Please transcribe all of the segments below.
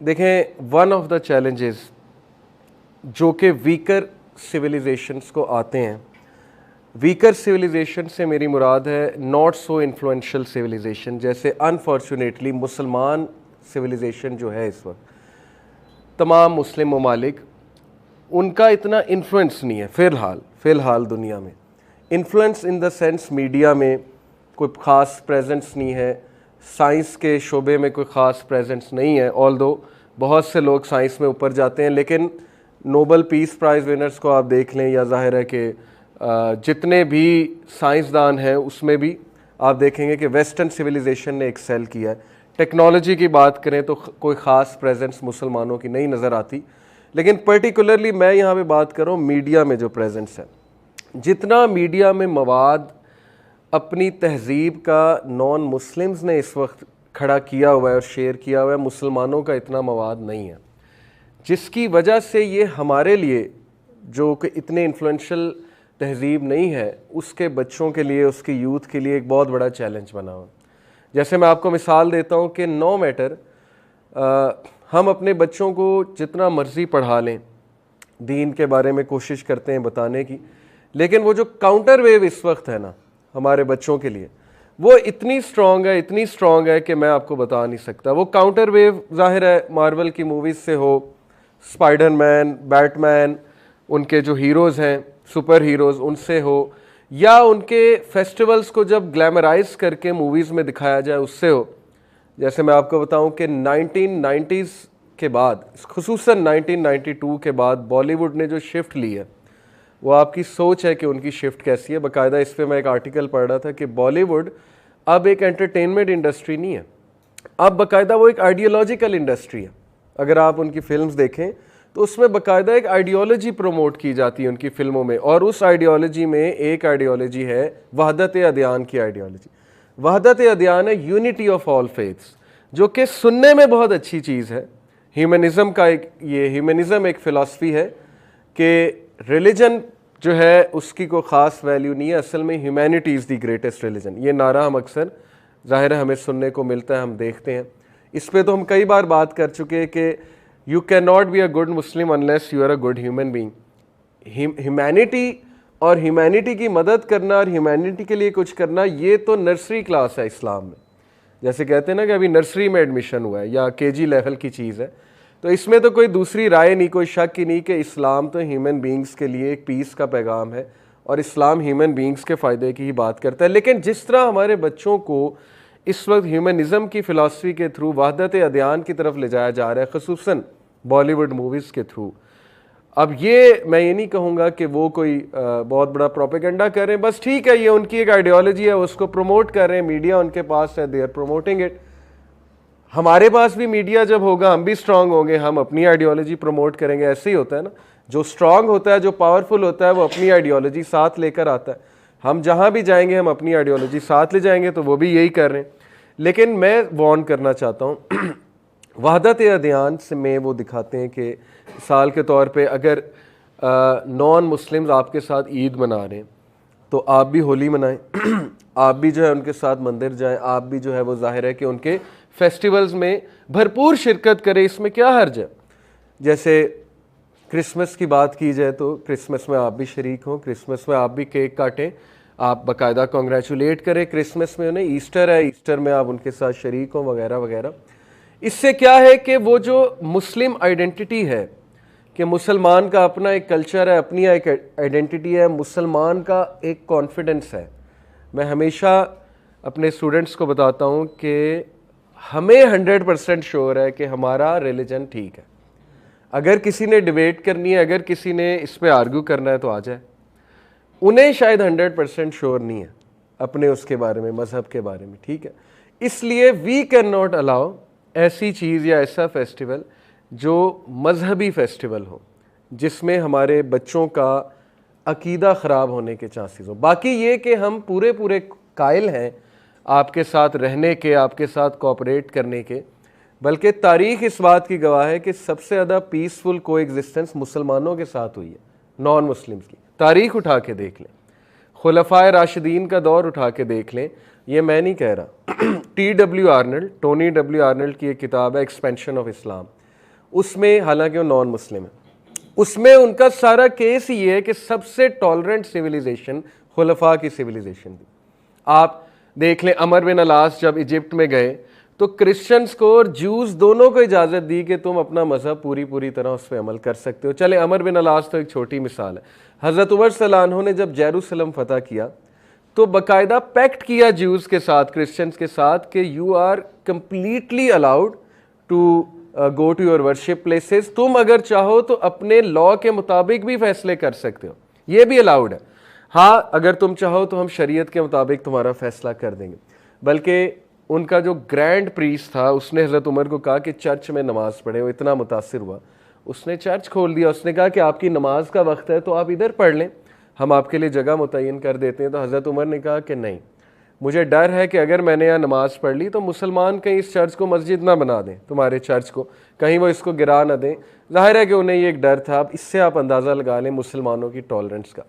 देखें, one of the challenges जो कि वीकर सिविलाइजेशंस को आते हैं, वीकर सिविलाइजेशन से मेरी मुराद है नॉट सो इन्फ्लुएंशियल सिविलाइजेशन, जैसे अनफॉर्चुनेटली मुसलमान सिविलाइजेशन जो है इस वक्त, तमाम मुस्लिम ममालिक, उनका इतना इन्फ्लुएंस नहीं है फ़िलहाल दुनिया में। Influence in the sense media में कोई ख़ास प्रेजेंस नहीं है, साइंस के शोबे में कोई ख़ास प्रेजेंस नहीं है, ऑल्दो बहुत से लोग साइंस में ऊपर जाते हैं, लेकिन नोबल पीस प्राइज़ विनर्स को आप देख लें या ज़ाहिर है कि जितने भी साइंसदान हैं उसमें भी आप देखेंगे कि वेस्टर्न सिविलाइजेशन ने एक्सेल किया है। टेक्नोलॉजी की बात करें तो कोई ख़ास प्रेजेंस मुसलमानों की नहीं नज़र आती, लेकिन पर्टिकुलरली मैं यहाँ पे बात कर रहा हूँ मीडिया में जो प्रेजेंस है। जितना मीडिया में मवाद अपनी तहज़ीब का नॉन मुस्लिम्स ने इस वक्त खड़ा किया हुआ है और शेयर किया हुआ है, मुसलमानों का इतना मवाद नहीं है, जिसकी वजह से ये हमारे लिए जो कि इतने इन्फ्लुएंशियल तहज़ीब नहीं है, उसके बच्चों के लिए, उसकी यूथ के लिए एक बहुत बड़ा चैलेंज बना हुआ। जैसे मैं आपको मिसाल देता हूँ कि नो मैटर हम अपने बच्चों को जितना मर्ज़ी पढ़ा लें, दीन के बारे में कोशिश करते हैं बताने की, लेकिन वो जो काउंटर वेव इस वक्त है ना हमारे बच्चों के लिए, वो इतनी स्ट्रॉन्ग है कि मैं आपको बता नहीं सकता। वो काउंटर वेव ज़ाहिर है मार्वल की मूवीज़ से हो, स्पाइडरमैन, बैटमैन, उनके जो हीरोज़ हैं, सुपर हीरोज़, उनसे हो, या उनके फेस्टिवल्स को जब ग्लैमराइज करके मूवीज़ में दिखाया जाए उससे हो। जैसे मैं आपको बताऊं कि 1990s के बाद, खुसूसन 1992 के बाद बॉलीवुड ने जो शिफ्ट ली है, वो आपकी सोच है कि उनकी शिफ्ट कैसी है। बाकायदा इस पर मैं एक आर्टिकल पढ़ रहा था कि बॉलीवुड अब एक एंटरटेनमेंट इंडस्ट्री नहीं है, अब बाकायदा वो एक आइडियोलॉजिकल इंडस्ट्री है। अगर आप उनकी फिल्म्स देखें तो उसमें बाकायदा एक आइडियोलॉजी प्रमोट की जाती है उनकी फिल्मों में, और उस आइडियोलॉजी में एक आइडियोलॉजी है वहदत अदयान की आइडियोलॉजी। वहदत अदयान है यूनिटी ऑफ ऑल फेथ्स, जो कि सुनने में बहुत अच्छी चीज़ है। ह्यूमनिज़म का ह्यूमनिज़म एक फ़िलासफ़ी है कि रिलीजन जो है उसकी कोई ख़ास वैल्यू नहीं है, असल में humanity is the greatest religion. ये नारा हम अक्सर ज़ाहिर है हमें सुनने को मिलता है, हम देखते हैं। इस पर तो हम कई बार बात कर चुके हैं कि you can not be a good Muslim unless you are a good human being. Humanity और ह्यूमैनिटी की मदद करना और ह्यूमैनिटी के लिए कुछ करना, ये तो नर्सरी क्लास है इस्लाम में। जैसे कहते हैं ना कि अभी नर्सरी में एडमिशन हुआ है या केजी लेवल की चीज़ है, तो इसमें तो कोई दूसरी राय नहीं, कोई शक ही नहीं कि इस्लाम तो ह्यूमन बींग्स के लिए एक पीस का पैगाम है और इस्लाम ह्यूमन बींग्स के फ़ायदे की ही बात करता है। लेकिन जिस तरह हमारे बच्चों को इस वक्त ह्यूमनिज़म की फ़िलासफ़ी के थ्रू वहदत अदयान की तरफ ले जाया जा रहा है, ख़ुसूसन बॉलीवुड मूवीज़ के थ्रू, अब ये मैं ये नहीं कहूँगा कि वो कोई बहुत बड़ा प्रोपेगेंडा कर रहे हैं, बस ठीक है, ये उनकी एक आइडियोलॉजी है, उसको प्रमोट कर रहे हैं, मीडिया उनके पास है, दे आर प्रमोटिंग इट। हमारे पास भी मीडिया जब होगा, हम भी स्ट्रांग होंगे, हम अपनी आइडियोलॉजी प्रमोट करेंगे। ऐसे ही होता है ना, जो स्ट्रांग होता है, जो पावरफुल होता है, वो अपनी आइडियोलॉजी साथ लेकर आता है। हम जहाँ भी जाएंगे हम अपनी आइडियोलॉजी साथ ले जाएंगे, तो वो भी यही कर रहे हैं। लेकिन मैं वार्न करना चाहता हूँ वहदत अदयान से में वो दिखाते हैं कि मिसाल के तौर पे अगर नॉन मुस्लिम्स आपके साथ ईद मना रहे हैं तो आप भी होली मनाएं, आप भी जो है उनके साथ मंदिर जाएं, आप भी जो है वो ज़ाहिर है कि उनके फेस्टिवल्स में भरपूर शिरकत करें, इसमें क्या हर्ज है। जैसे क्रिसमस की बात की जाए तो क्रिसमस में आप भी शरीक हों, क्रिसमस में आप भी केक काटें, आप बाकायदा कॉन्ग्रेचुलेट करें क्रिसमस में उन्हें। ईस्टर है, ईस्टर में आप उनके साथ शरीक हों वगैरह वगैरह। इससे क्या है कि वो जो मुस्लिम आइडेंटिटी है कि मुसलमान का अपना एक कल्चर है, अपनी एक आइडेंटिटी है, मुसलमान का एक कॉन्फिडेंस है। मैं हमेशा अपने स्टूडेंट्स को बताता हूँ कि हमें 100% श्योर है कि हमारा रिलीजन ठीक है। अगर किसी ने डिबेट करनी है, अगर किसी ने इस पे आर्ग्यू करना है तो आ जाए। उन्हें शायद 100% श्योर नहीं है अपने उसके बारे में, मज़हब के बारे में, ठीक है। इसलिए वी कैन नॉट अलाउ ऐसी चीज़ या ऐसा फेस्टिवल जो मजहबी फेस्टिवल हो, जिसमें हमारे बच्चों का अकीदा ख़राब होने के चांसेस हो। बाकी ये कि हम पूरे कायल हैं आपके साथ रहने के, आपके साथ कोऑपरेट करने के, बल्कि तारीख़ इस बात की गवाह है कि सबसे ज़्यादा पीसफुल को एग्जिस्टेंस मुसलमानों के साथ हुई है, नॉन मुस्लिम्स की। तारीख़ उठा के देख लें, खुलफाए राशिदीन का दौर उठा के देख लें, ये मैं नहीं कह रहा। टोनी डब्ल्यू आर्नल्ड की एक किताब है एक्सपेंशन ऑफ इस्लाम, उसमें हालांकि वो नॉन मुस्लिम है, उसमें उनका सारा केस ये है कि सबसे टॉलरेंट सिविलाइजेशन खुलफा की सिविलाइजेशन थी। आप देख लें अमर बिन अलास जब इजिप्ट में गए तो क्रिश्चियंस को और जूस दोनों को इजाज़त दी कि तुम अपना मज़हब पूरी तरह उस पर अमल कर सकते हो। चले अमर बिन अलास तो एक छोटी मिसाल है। हज़रत उमर सल्लल्लाहु ने जब जेरूसलम फतह किया तो बाकायदा पैक्ट किया ज्यूज़ के साथ, क्रिश्चियंस के साथ, कि you are completely allowed to go to your worship places. तुम अगर चाहो तो अपने लॉ के मुताबिक भी फैसले कर सकते हो, ये भी अलाउड है। हाँ, अगर तुम चाहो तो हम शरीयत के मुताबिक तुम्हारा फैसला कर देंगे। बल्कि उनका जो ग्रैंड प्रीस्ट था उसने हज़रत उमर को कहा कि चर्च में नमाज़ पढ़े। वो इतना मुतासिर हुआ, उसने चर्च खोल दिया। उसने कहा कि आपकी नमाज का वक्त है तो आप इधर पढ़ लें, हम आपके लिए जगह मुतय्यन कर देते हैं। तो हज़रत उमर ने कहा कि नहीं, मुझे डर है कि अगर मैंने यहाँ नमाज़ पढ़ ली तो मुसलमान कहीं इस चर्च को मस्जिद ना बना दें, तुम्हारे चर्च को कहीं वो इसको गिरा ना दें। जाहिर है कि उन्हें ये एक डर था। अब इससे आप अंदाज़ा लगा लें मुसलमानों की टॉलरेंस का।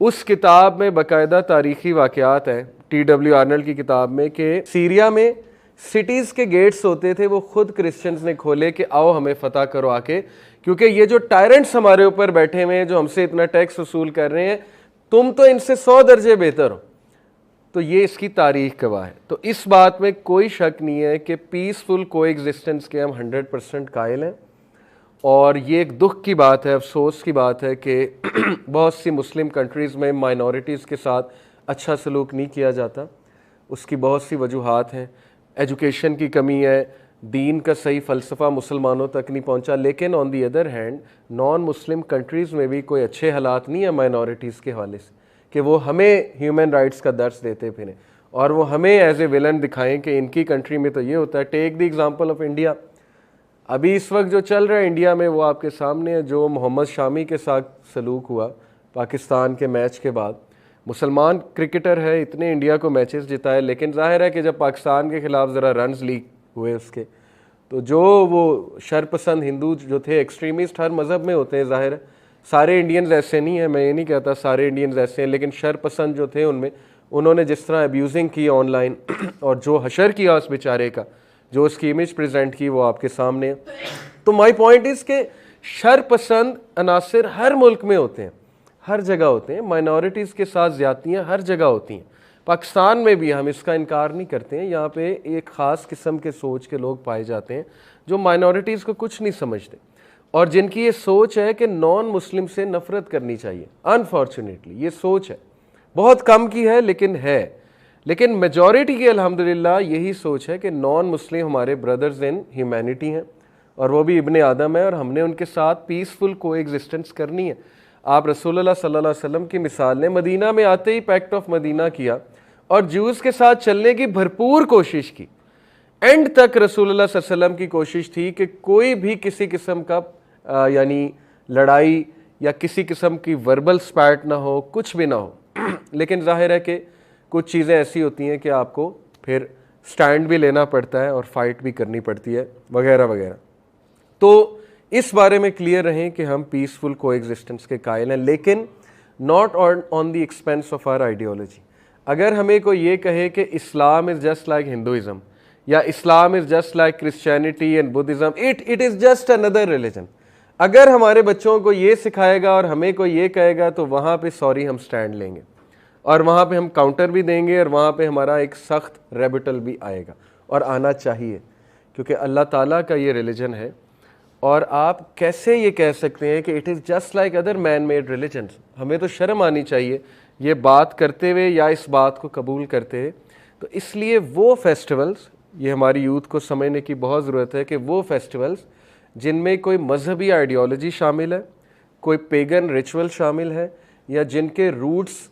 उस किताब में बाकायदा तारीख़ी वाक़यात हैं, TW आर्नल्ड की किताब में, कि सीरिया में सिटीज़ के गेट्स होते थे, वो खुद क्रिश्चियंस ने खोले कि आओ हमें फ़तह करो आके, क्योंकि ये जो टायरेंट्स हमारे ऊपर बैठे हुए हैं जो हमसे इतना टैक्स वसूल कर रहे हैं, तुम तो इनसे 100 दर्जे बेहतर हो। तो ये इसकी तारीख गवाह है। तो इस बात में कोई शक नहीं है कि पीसफुल कोएग्जिस्टेंस के हम 100% कायल हैं। और ये एक दुख की बात है, अफसोस की बात है कि बहुत सी मुस्लिम कंट्रीज़ में माइनॉरिटीज़ के साथ अच्छा सलूक नहीं किया जाता। उसकी बहुत सी वजूहात हैं। एजुकेशन की कमी है, दीन का सही फ़लसफ़ा मुसलमानों तक नहीं पहुंचा। लेकिन on the other hand non Muslim countries में भी कोई अच्छे हालात नहीं है माइनॉरिटीज़ के हवाले से कि वो हमें ह्यूमन राइट्स का दर्स देते फिरें और वो हमें एज ए विलन दिखाएं कि इनकी कंट्री में तो ये होता है। Take the example of India. अभी इस वक्त जो चल रहा है इंडिया में वो आपके सामने है। जो मोहम्मद शामी के साथ सलूक हुआ पाकिस्तान के मैच के बाद, मुसलमान क्रिकेटर है, इतने इंडिया को मैचेस जिताए, लेकिन जाहिर है कि जब पाकिस्तान के ख़िलाफ़ ज़रा रन्स लीक हुए उसके, तो जो वो शरपसंद हिंदू जो थे, एक्सट्रीमिस्ट हर मज़हब में होते हैं, ज़ाहिर है सारे इंडियंस ऐसे नहीं हैं, मैं ये नहीं कहता सारे इंडियंस ऐसे हैं, लेकिन शरपसंद जो थे उनमें उन्होंने जिस तरह अब्यूजिंग की ऑनलाइन और जो हशर किया उस बेचारे का, जो उसकी इमेज प्रेजेंट की, वो आपके सामने है। तो माय पॉइंट इज़ के शरपसंद अनासर हर मुल्क में होते हैं, हर जगह होते हैं। माइनॉरिटीज़ के साथ ज़्यादतियाँ हर जगह होती हैं। पाकिस्तान में भी हम इसका इनकार नहीं करते हैं। यहाँ पे एक ख़ास किस्म के सोच के लोग पाए जाते हैं जो माइनॉरिटीज़ को कुछ नहीं समझते और जिनकी ये सोच है कि नॉन मुस्लिम से नफ़रत करनी चाहिए। अनफॉर्चुनेटली ये सोच है, बहुत कम की है लेकिन है। लेकिन मेजॉरिटी की अल्हम्दुलिल्लाह यही सोच है कि नॉन मुस्लिम हमारे ब्रदर्स इन ह्यूमैनिटी हैं और वो भी इब्ने आदम है और हमने उनके साथ पीसफुल कोएग्जिस्टेंस करनी है। आप रसूलुल्लाह सल्लल्लाहु अलैहि वसल्लम की मिसाल ने मदीना में आते ही पैक्ट ऑफ मदीना किया और जूस के साथ चलने की भरपूर कोशिश की। एंड तक रसूलुल्लाह सल्लल्लाहु अलैहि वसल्लम की कोशिश थी कि कोई भी किसी किस्म का यानी लड़ाई या किसी किस्म की वर्बल स्पैट ना हो, कुछ भी ना हो। लेकिन जाहिर है कि कुछ चीज़ें ऐसी होती हैं कि आपको फिर स्टैंड भी लेना पड़ता है और फाइट भी करनी पड़ती है वगैरह वगैरह। तो इस बारे में क्लियर रहें कि हम पीसफुल कोएग्जिस्टेंस के कायल हैं, लेकिन not on the expense of our ideology. अगर हमें कोई ये कहे कि Islam is just like Hinduism या Islam is just like Christianity and Buddhism, it is just another religion, अगर हमारे बच्चों को ये सिखाएगा और हमें कोई ये कहेगा तो वहाँ पे सॉरी हम स्टैंड लेंगे और वहाँ पे हम काउंटर भी देंगे और वहाँ पे हमारा एक सख्त रेबिटल भी आएगा और आना चाहिए, क्योंकि अल्लाह ताला का ये रिलीजन है। और आप कैसे ये कह सकते हैं कि it is just like other man made religions. हमें तो शर्म आनी चाहिए ये बात करते हुए या इस बात को कबूल करते हुए। तो इसलिए वो फेस्टिवल्स, ये हमारी यूथ को समझने की बहुत ज़रूरत है कि वो फेस्टिवल्स जिनमें कोई मजहबी आइडियोलॉजी शामिल है, कोई पेगन रिचुअल शामिल है या जिनके रूट्स